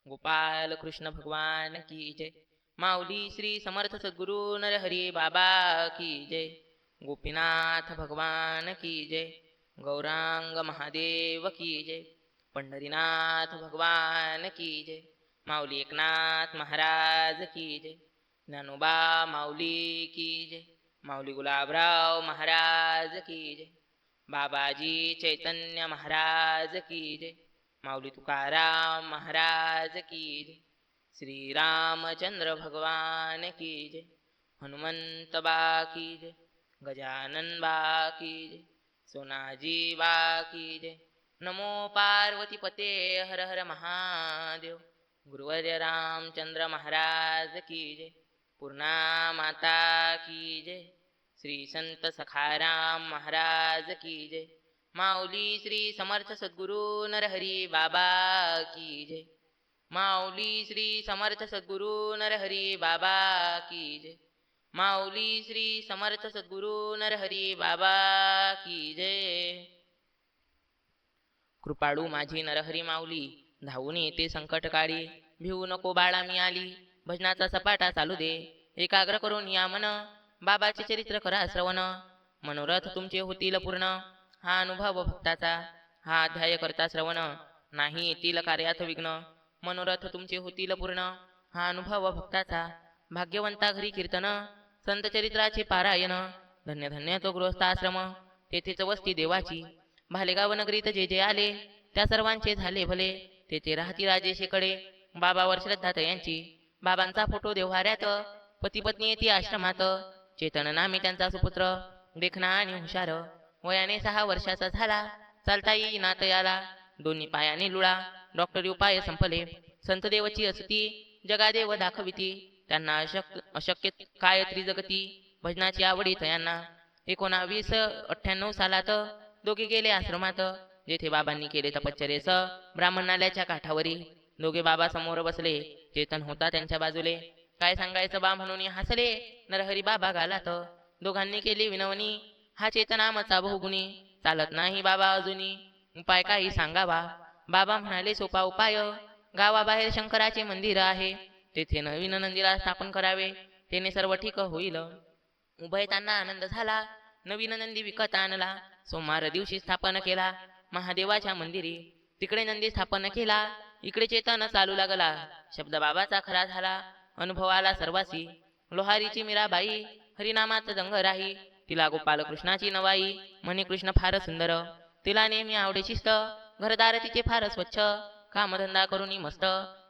गोपाल कृष्ण भगवान की जय। माऊली श्री समर्थ सद्गुरु नरहरी बाबा की जय। गोपीनाथ भगवान की जय। गौरांग महादेव की जय। पंढरीनाथ भगवान की जय। माऊली एकनाथ महाराज की जय। ज्ञानोबा माऊली की जय। माऊली गुलाबराव महाराज की जय। बाबाजी चैतन्य महाराज की जय। माऊली तुकाराम महाराज की जय। श्री रामचंद्र भगवान की जय। हनुमंत बा की जय। गजानन बा की जय। सोनाजी बा की जय। नमो पार्वती पते हर हर महादेव। गुरुवर्य रामचंद्र महाराज की जय। पूर्णा माता की जय। श्री संत सखाराम महाराज की जय। माऊली श्री समर्थ सद्गुरु नरहरी बाबा की जय। माऊली श्री समर्थ सद्गुरु नरहरी बाबा की जय। माऊली श्री समर्थ सद्गुरु नरहरी बाबा की जय। कृपाळू माझी नरहरी माऊली, धावून येते संकटकाळी. भिवू नको बाळा मी आली, भजनाचा सपाटा चालू दे. एकाग्र करून या मन, बाबाचे चरित्र करा श्रवण. मनोरथ तुमचे होतील पूर्ण, हा अनुभव भक्ताचा. हा अध्याय करता श्रवण, नाही येतील कार्यात विघ्न. मनोरथ तुमचे होतील पूर्ण, हा अनुभव भक्ताचा. भाग्यवंता घरी कीर्तन, संत चरित्राचे पारायण. धन्य धन्य तो गृहस्थाश्रम, तेथेच वस्ती देवाची. भालेगाव नगरीत जे जे आले, त्या सर्वांचे झाले भले. तेथे राहती राजेशेकडे, बाबावर श्रद्धा तयांची. बाबांचा फोटो देव्हाऱ्यात, पती पत्नी येती आश्रमात. चेतन नामी त्यांचा सुपुत्र, देखणा आणि हुशार. वयाने 6 वर्षाचा झाला, चालता येईना तयाला. दोन्ही पायाने लुळा, डॉक्टरी उपाय संपले. संत देवची असती, जगादेव दाखविती. त्यांना अशक्य काय त्रिजगती, भजनाची आवडी तयांना. 1998 सालात दोघे गेले आश्रमात, जेथे बाबांनी केले तपश्चर्येस. ब्राह्मण नाल्याच्या काठावरी दोघे बाबा समोर बसले, चेतन होता त्यांच्या बाजूले. काय सांगायचं बा म्हणून हसले, नरहरी बाबा गालात. दोघांनी केली विनवणी, हा चेतनामचा बहुगुणी. चालत नाही बाबा अजूनी, उपाय काही सांगावा. बाबा म्हणाले सोपा उपाय, गावाबाहेर शंकराचे मंदिर आहे. तेथे नवीन नंदीला स्थापन करावे, त्याने सर्व ठीक होईल. उभयतांना आनंद झाला, नवीन नंदी विकत आणला. सोमवार दिवशी स्थापन केला महादेवाच्या मंदिरी. तिकडे नंदी स्थापन केला, इकडे चेतन चालू लागला. शब्द बाबाचा खरा झाला, अनुभवाला सर्वासी. लोहारीची मीराबाई हरिनामात दंग राही. तिला गोपाल कृष्णाची नवाई, म्हणे कृष्ण फार सुंदर. तिला नेहमी आवडे शिस्त, घरदार तिचे फार स्वच्छ. कामधंदा करून मस्त,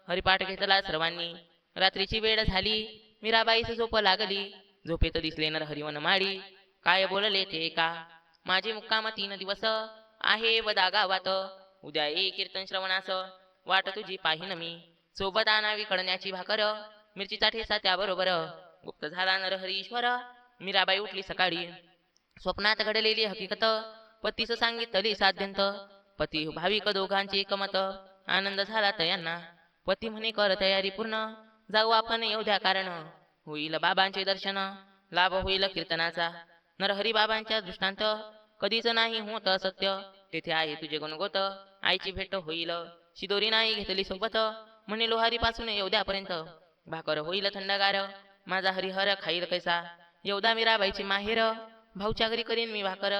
हरिपाठ घेतला सर्वांनी. रात्रीची वेळ झाली, मीराबाईस झोप लागली. झोपेत दिसले नरहरी माळी, काय बोलले ते का. माझे मुक्काम 3 दिवस आहे वदा गावात. उद्या ये कीर्तन श्रवणास, वाट तुझी पाहिन मी. सोबत आणावी कळण्याची भाकर, मिरचीचा ठेसा त्याबरोबर. गुप्त झाला नरहरी ईश्वर, मीराबाई उठली सकाळी. स्वप्नात घडलेली हकीकत, पतीस सांगितली साध्यंत. पती भाविक दोघांचे एकमत, आनंद झाला तयांना. पती म्हणे कर तयारी पूर्ण, जाऊ आपण एवढ्या कारण. होईल बाबांचे दर्शन, लाभ होईल कीर्तनाचा. नरहरी बाबांच्या दृष्टांत, कधीच नाही होत सत्य. तेथे आहे तुझे गुणगोत, आईची भेट होईल. शिदोरी नाही घेतली सोबत, म्हणे लोहारी पासून एवढ्यापर्यंत. भाकर होईल थंडगार, माझा हरिहर खाईल कैसा. एवढा मीराबाईची माहेर, भाऊच्या घरी करीन मी भाकर.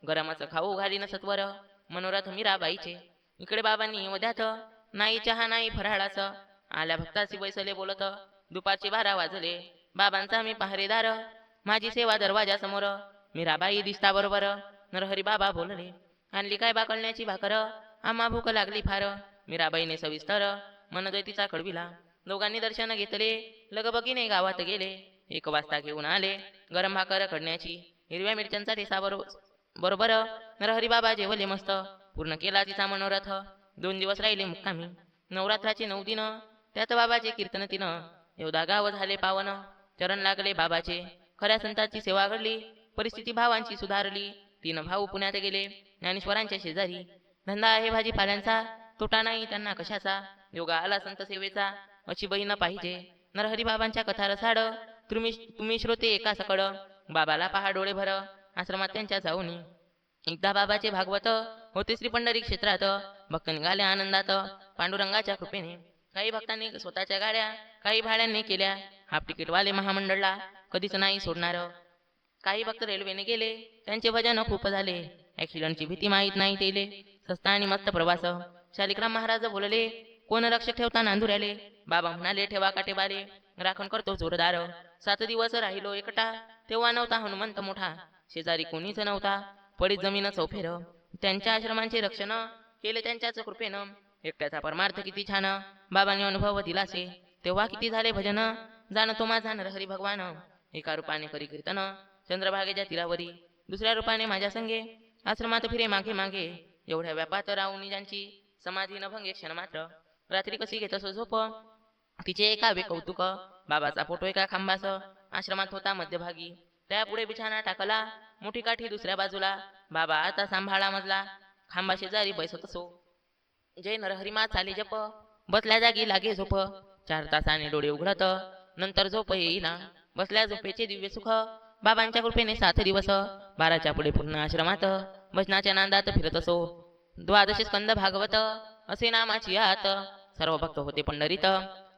गरमच खाऊ घालीन सत्वर, मनोरथ मीराबाईचे. इकडे बाबांनी मध्यात, नाही चहा नाही फराळाच. आल्या भक्ताशी बैसले बोलत, दुपारचे 12 वाजले. बाबांचा मी पहारेदार, माझी सेवा दरवाजा समोर. मीराबाई दिसता बरोबर, नरहरी बाबा बोलले, आणली काय बा कळण्याची भाकर. आम्हा भूक लागली फार. मीराबाईने सविस्तर मनदैतीचा कळविला. दोघांनी दर्शन घेतले, लगबगीने गावात गेले. 1 वाजता घेऊन आले गरम भाकर कळण्याची, हिरव्या मिरच्यांचा ठेसा बरोबर. नरहरी बाबा जेवले मस्त, पूर्ण केला तिचा मनोरथ. 2 दिवस राहिले मुक्कामी, नवरात्राचे 9 दिन. त्यात बाबाचे कीर्तन 3, एवढा गाव झाले पावन. चरण लागले बाबाचे, खऱ्या संतांची सेवा घडली. परिस्थिती भावांची सुधारली. 3 भाऊ पुण्यात गेले, ज्ञानेश्वरांच्या शेजारी. धंदा आहे भाजीपाल्यांचा, तोटा नाही त्यांना कशाचा. योगा आला संत सेवेचा, अशी बहीण पाहिजे. नरहरी बाबांच्या कथा रसाड, तुम्ही श्रोते एका सकड. बाबाला पहा डोळे भर, आश्रमात त्यांच्या जाऊनी. एकदा बाबाचे भागवत होते श्री पंढरी क्षेत्रात. भक्त निघाले आनंदात, पांडुरंगाच्या कृपेने. काही भक्तांनी स्वतःच्या गाड्या काही भाड्यांनी केल्या. हाफ तिकीटवाले महामंडळला कधीच नाही सोडणार. काही भक्त रेल्वेने गेले, त्यांचे भजन खूप झाले. ॲक्सिडेंटची भीती माहीत नाही तेले. सस्ता आणि मस्त प्रवास. शालिग्राम महाराज बोलले, कोण रक्षक ठेवता नांदुऱ्याले. बाबा म्हणाले, ठेवा काटेबारे, राखण करतो जोरदार. 7 दिवस राहिलो एकटा, तेव्हा नव्हता हनुमंत मोठा. शेजारी कोणीच नव्हता, पडीत जमीन चौफेर. त्यांच्या आश्रमांचे रक्षण केले त्यांच्याच कृपेनं. एकट्याचा परमार्थ किती छान, बाबांनी अनुभव दिलासे. तेव्हा किती झाले भजन, जाणतो माझा नरहरी भगवान. एका रूपाने करी कीर्तन चंद्रभागेच्या तीरावरी, दुसऱ्या रूपाने माझ्या संगे आश्रमात फिरे मागे मागे. एवढ्या व्यापात राहून ज्यांची समाधी न भंगे क्षण मात्र. रात्री कशी घेत असो झोप, तिचे एकावे कौतुक. बाबाचा फोटो एका खांबास आश्रमात होता मध्यभागी. त्यापुढे बिछाना टाकला, मोठी काठी दुसऱ्या बाजूला. बाबा आता सांभाळा मजला, खांबा शेजारी बैसत असो. जय नरहरिमा चाले जप, बसल्या जागी लागे झोप. 4 तासाने डोळे उघडत, नंतर झोप येईना. बसल्या झोपेचे दिव्य सुख, बाबांच्या कृपेने 7 दिवस. 12च्या पुढे पूर्ण आश्रमात भजनाच्या नांदात फिरत असो. 12 स्कंद भागवत असे नामाची आत. सर्व भक्त होते पंढरीत,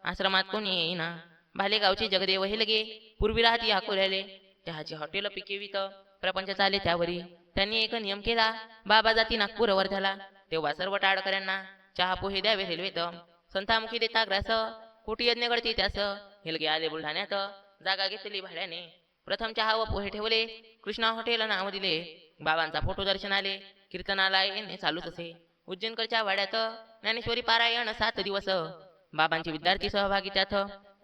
आश्रमात कोणी येईना. भालेगावचे जगदेव हेलगे पूर्वी राहती अकोल्याले. चहाची हॉटेल पिकेवित, प्रपंच चाले त्यावरी. त्यांनी एक नियम केला, बाबा जाती नागपूर वर्ध्याला. तेव्हा सर्व टाळकऱ्यांना चहा पोहे द्यावे रेल्वेत. संतामुखी देता ग्रास, कोटी यज्ञ घडती त्यास. हेलगे आले बुलढाण्यात, जागा घेतली भाड्याने. प्रथम चहा व पोहे ठेवले, कृष्णा हॉटेल नाव दिले. बाबांचा फोटो दर्शनाले, कीर्तनाला येणे चालूच असे. उज्जैनकडच्या वाड्यात ज्ञानेश्वरी पारायण 7 दिवस. बाबांचे विद्यार्थी सहभागी त्यात,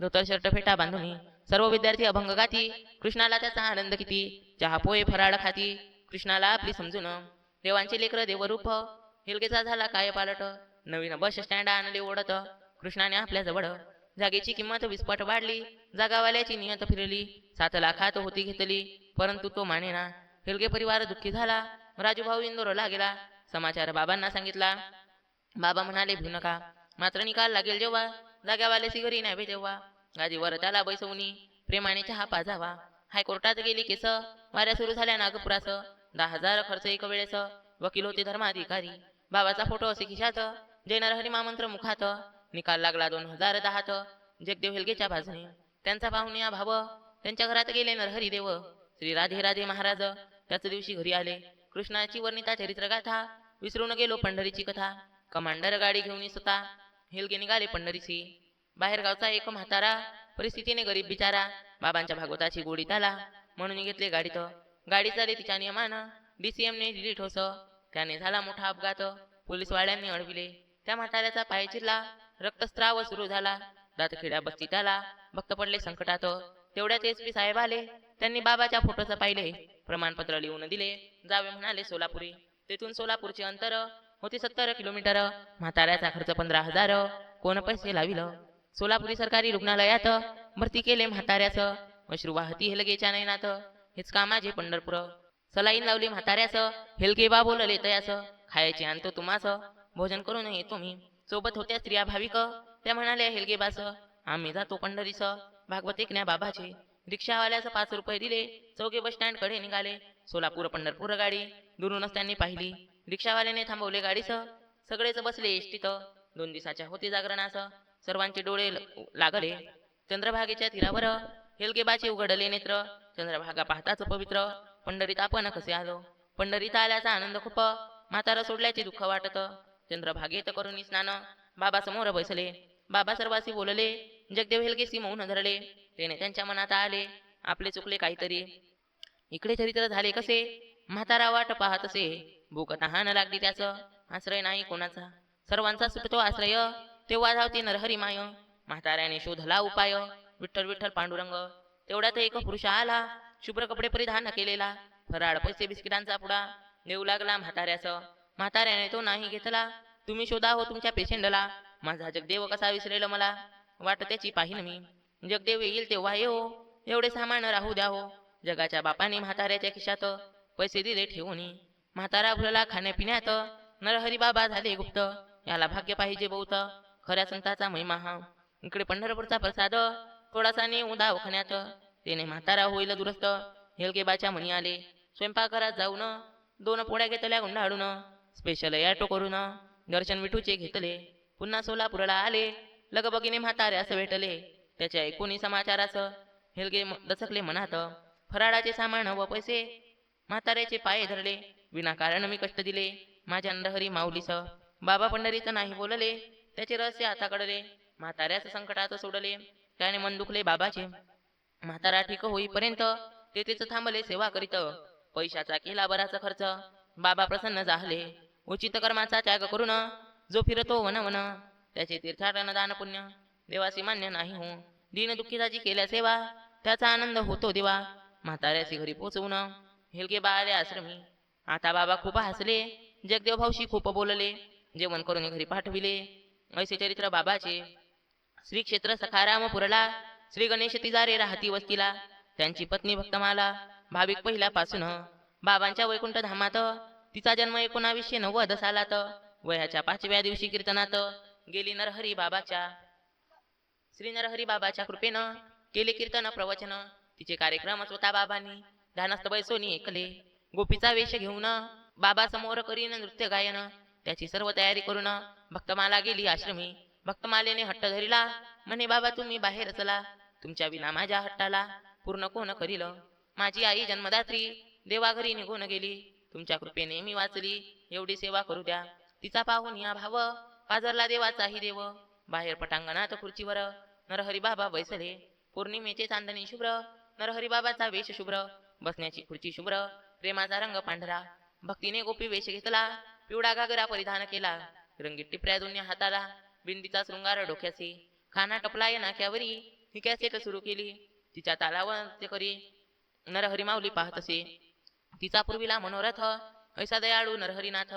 धोतर शर्ट फेटा बांधुनी. सर्व विद्यार्थी अभंग गाती, कृष्णाला त्याचा आनंद किती. चहा पोहे फराळ खाती, कृष्णाला आपली समजून. देवांचे लेकर देवरूप, हेलगेचा झाला काय पालट. नवीन बस स्टँड आणले ओढत, कृष्णाने आपल्या जवळ. जागेची किंमत विस्पट वाढली, जागावाल्याची नियत फिरली. 7 लाखात होती घेतली, परंतु तो मानेना. हेलगे परिवार दुःखी झाला, राजूभाऊ इंदोरला गेला. समाचार बाबांना सांगितला. बाबा म्हणाले, भिऊ नका, मात्र निकाल लागेल जेव्हा. जाग्यावाल्याची घरी न्यावे तेव्हा. गादीवर त्याला बैसवूनी प्रेमाने चहा पाजावा. हायकोर्टात गेली केस, वाऱ्या सुरू झाल्या नागपुरास. 10,000 खर्च एक वेळेस, वकील होते धर्माधिकारी. बाबाचा फोटो असे खिशात, जय नरहरी मंत्र मुखात. निकाल लागला 2010त, जगदेव हेलगेच्या बाजूने. त्यांचा पाहुणे भाव, त्यांच्या घरात गेले नरहरी देव. श्री राधे राधे महाराज त्याच दिवशी घरी आले. कृष्णाची वर्णिता चरित्र गाथा, विसरून गेलो पंढरीची कथा. कमांडर गाडी घेऊन स्वतः हेलगे निघाले पंढरीची. बाहेर गावचा एक म्हातारा, परिस्थितीने गरीब बिचारा. बाबांच्या भागवताची गोडी त्याला, म्हणून घेतले गाडीत. गाडी चाले तिच्या नियमानं, DCMने दिली ठोस. त्याने झाला मोठा अपघात, पोलीसवाल्यांनी अडविले. त्या म्हाताऱ्याचा पाय चिरला, रक्तस्राव सुरू झाला. दातखिड्या बसती त्याला, भक्त पडले संकटात. तेवढ्यात SP साहेब आले, त्यांनी बाबाच्या फोटोचं पाहिले. प्रमाणपत्र लिहून दिले, जावे म्हणाले सोलापुरी. तेथून सोलापूरचे अंतर होते 70 किलोमीटर. म्हाताऱ्याचा खर्च 15,000, कोण पैसे लाविलं. सोलापुरी सरकारी रुग्णालयात भरती केले म्हाताऱ्यास. अश्रू वाहती हेलगेच्या नयनात, हेच का माझे पंढरपूर. सलाईन लावली म्हाताऱ्यास, हेलगे बा बोलले तयास. खायचे आणतो तुम्हास, भोजन करून येतो मी. सोबत होत्या स्त्रिया भाविक, त्या म्हणाल्या हेलगे बास, आम्ही जातो पंढरीस, भागवत ऐकण्या बाबाचे. रिक्षावाल्यास 5 रुपये दिले, चौघे बस स्टँड कडे निघाले. सोलापूर पंढरपूर गाडी दुरूनच त्यांनी पाहिली. रिक्षावाल्याने थांबवले गाडीस, सगळेच बसले एसटीत. 2 दिवसाच्या होते जागरणास, सर्वांचे डोळे लागले. चंद्रभागेच्या तीरावर हेलगेबाचे उघडले नेत्र. चंद्रभागा पाहताच पवित्र, पंढरीत आपण कसे आलो. पंढरीत आल्याचा आनंद खूप, म्हातारा सोडल्याचे दुःख वाटत. चंद्रभागेत करून स्नान, बाबा समोर बसले. बाबा सर्वांशी बोलले, जगदेव हेलगेसी मौन धरले. त्याने त्यांच्या मनात आले, आपले चुकले काहीतरी. इकडे चरित्र झाले कसे, म्हातारा वाट पाहत असे. भूक तहान लागली त्याच, आश्रय नाही कोणाचा. सर्वांचा सुटतो आश्रय, तेव्हा धावते नरहरी माय. म्हाताऱ्याने शोधला उपाय, विठ्ठल विठ्ठल पांडुरंग. तेवढ्यात एक पुरुष आला, शुभ्र कपडे परिधान केलेला. फराळ पैसे बिस्किटांचा पुडा देऊ लागला म्हाताऱ्यास. म्हाताऱ्याने तो नाही घेतला, तुम्ही शोधा हो तुमच्या पेशंटला. माझा जगदेव कसा विसरेल मला, वाट त्याची पाहिन मी. जगदेव येईल तेव्हा येऊ, एवढे सामान राहू द्या हो. जगाच्या बापाने म्हाताऱ्याच्या खिशात पैसे दिले ठेवून. म्हातारा भुलला खाण्यापिण्यात, नरहरी बाबा झाले गुप्त. याला भाग्य पाहिजे बहुत, खऱ्या संताचा महिमा हा. इकडे पंढरपूरचा प्रसाद, थोडासा नेऊ दवाखान्यात. त्याने म्हातारा होईल दुरस्त, हेलगेबाच्या मनी आले. स्वयंपाकघरात जाऊन 2 पोळ्या घेतल्या गुंडाळून. स्पेशल ॲटो करून दर्शन विठूचे घेतले. पुन्हा सोलापूरला आले, लगबगीने म्हाताऱ्यास भेटले. त्याच्या ऐकूनी समाचारास हेलगे दचकले मनात. फराळाचे सामान व पैसे म्हाताऱ्याचे पाय धरले. विनाकारण मी कष्ट दिले माझ्या नरहरी माऊलीस. बाबा पंढरीच नाही बोलले. त्याचे रहस्य आता कळले. म्हाताऱ्यास संकटात सोडले. त्याने मन दुखले बाबाचे. म्हातारा ठीक होईपर्यंत तेथेच थांबले सेवा करीत. पैशाचा केला बराच खर्च. बाबा प्रसन्न झाले. उचित कर्माचा त्याग करून जो फिरतो वन वन त्याचे तीर्थाटन दान पुण्य देवासी मान्य नाही हो. दीन दुःखीताची केल्या सेवा त्याचा आनंद होतो देवा. म्हाताऱ्याची घरी पोचवून हेलगे बाळाले आश्रमी. आता बाबा खूप हसले. जगदेव भाऊशी खूप बोलले. जेवण करून घरी पाठविले. ऐसे चरित्र बाबाचे. श्री क्षेत्र सखारामपुरला श्री गणेश तिजारे राहती वस्तीला. त्यांची पत्नी भक्तमाला भाविक पहिल्यापासून. बाबांच्या वैकुंठ धामात तिचा जन्म 1990 सालात. वयाच्या 5व्या दिवशी कीर्तनात गेली नरहरी बाबाच्या. श्री नरहरी बाबाच्या कृपेनं केले कीर्तन प्रवचन. तिचे कार्यक्रम स्वतः बाबांनी ध्यानस्थ बैसोनी ऐकले. गोपीचा वेश घेऊन बाबा समोर करीन नृत्य गायन. त्याची सर्व तयारी करून भक्तमाला गेली आश्रमी. भक्तमालेने हट्ट धरिला. म्हणे बाबा तुम्ही बाहेर चला. तुमच्या विना माझ्या हट्टाला पूर्ण कोण करील. माझी आई जन्मदात्री देवा घरी निघून गेली. तुमच्या कृपेने मी वाचली. एवढी सेवा करू द्या. तिचा पाहून या भाव पाजरला देवाचाही देव. बाहेर पटांगणात खुर्चीवर नरहरी बाबा बैसले. पौर्णिमेचे चांदणी शुभ्र नरहरी बाबाचा वेश शुभ्र. बसण्याची खुर्ची शुभ्र प्रेमाचा रंग पांढरा. भक्तीने गोपी वेश घेतला. पिवळा घागरा परिधान केला. रंगीत टिपऱ्या दोन्ही हाताला. बिंदीचा शृंगार डोक्याचे. खाना टपलाय नाक्यावरी. ही कॅसेट सुरू केली. तिच्या तालावर ते करी नरहरी माऊली पाहत असे. तिचा पूर्वीला मनोरथ ऐसा दयाळू नरहरीनाथ.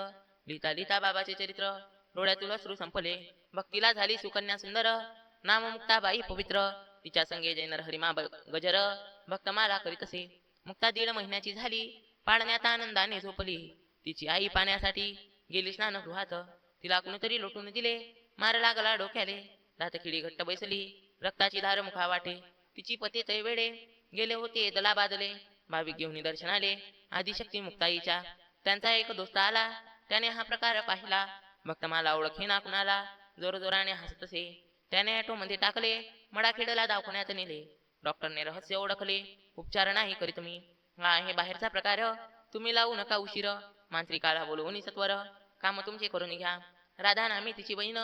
लिहिता लिहिता बाबाचे चरित्र डोळ्यातून अश्रू संपले. भक्तीला झाली सुकन्या सुंदर. नाम मुक्ताबाई पवित्र. तिच्या संगे जय नरहरी मा गजर भक्तमाला करीत असे. मुक्ता 1.5 महिन्याची झाली. पाळण्यात आनंदाने झोपली. तिची आई पाण्यासाठी गेली स्नानगृहात. तिला कुणीतरी लोटून दिले. मार लागला डोक्याले. दातखिळी घट्ट बैसली. रक्ताची धार मुखा वाटे. तिची पती तै वेळे गेले होते दला बादले. भाविक घेऊन दर्शनाले आदिशक्ती मुक्ताईच्या. त्यांचा एक दोस्त आला. त्याने हा प्रकार पाहिला. भक्तमाला ओळखेना कुणाला. जोरजोराने हसत असे. त्याने ॲटोमध्ये टाकले. मडाखेडला दवाखान्यात नेले. डॉक्टरने रहस्य ओळखले. उपचार नाही करीत मी. हा आहे बाहेरचा प्रकार. तुम्ही लावू नका उशीर. मांत्रिकाला बोलवून सत्वर काम तुमचे करून घ्या. राधा नामे तिची बहीण.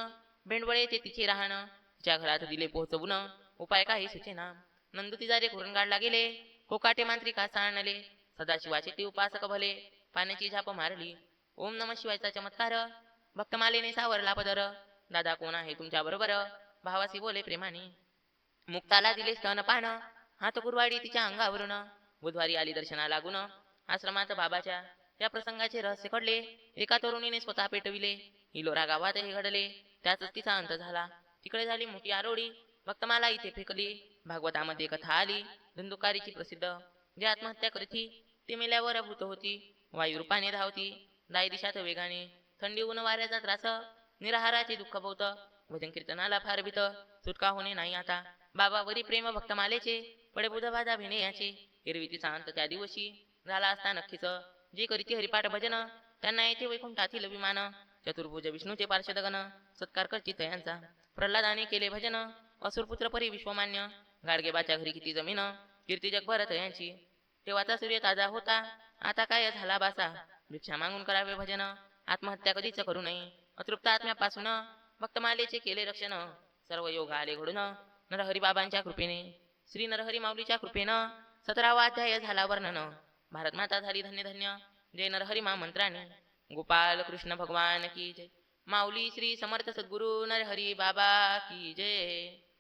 भेंडवळे ते तिचे राहणं. तिच्या घरात दिले पोहोचवून. उपाय काही सुचेना. नंदू तिजारे कुरणगाडला गेले. कोकाटे मांत्रिकास आणले. सदाशिवाचे ते उपासक भले. पाण्याची झाप मारली. ओम नम शिवायचा चमत्कार. भक्तमालेने सावरला पदर. दादा कोण आहे तुमच्या बरोबर. भावासी बोले प्रेमाने. मुक्ताला दिले स्तनपान. हात कुरवाडी तिच्या अंगावरून. बुधवारी आली दर्शना लागून. आश्रमात बाबाच्या त्या प्रसंगाचे रहस्य कळले. एका तरुणीने स्वतः पेटविले. हिलोरा गावात हे घडले. त्याच तिचा अंत झाला. तिकडे झाली मोठी आरोडी. भक्तमाला इथे फेकली. भागवतामध्ये कथा आली. धुंदुकारीची प्रसिद्ध. जे आत्महत्या करीती ते मेल्यावर भूत होती. वायुरूपाने धावती. दाय दिशात वेगाने. थंडी ऊन वाऱ्याचा त्रास. निराहाराचे दुःख भोवत. भजन कीर्तनाला फार भीत. सुटका होणे नाही आता. बाबावरी प्रेम भक्तमालेचे. पडे बुध बाधा भिणे याचे. एरवी तिचा अंत त्या दिवशी झाला असता नक्कीच. जे करीती हरिपाठ भजन त्यांना येथे वैकुंठातील विमान. चतुर्भुज विष्णूचे पार्षदगण सत्कार करती तयांचा. प्रल्हादाने केले भजन. असुरपुत्र परी विश्वमान्य. गाडगेबाच्या घरी किती जमीन. कीर्ती जगभर तयांची. तेव्हाचा सूर्य ताजा होता. आता काय झाला बासा. भिक्षा मागून करावे भजन. आत्महत्या कधीच करू नये. अतृप्त आत्म्यापासून भक्तमालेचे केले रक्षण. सर्व योग आले घडून नरहरी बाबांच्या कृपेने. श्री नरहरी माऊलीच्या कृपेनं 17वा अध्याय झाला वर्णन. भारत माता झाली धन्य धन्य. जय नरहरी मा मंत्राने. गोपाल कृष्ण भगवान की जय. माऊली श्री समर्थ सद्गुरु नरहरी बाबा की जय.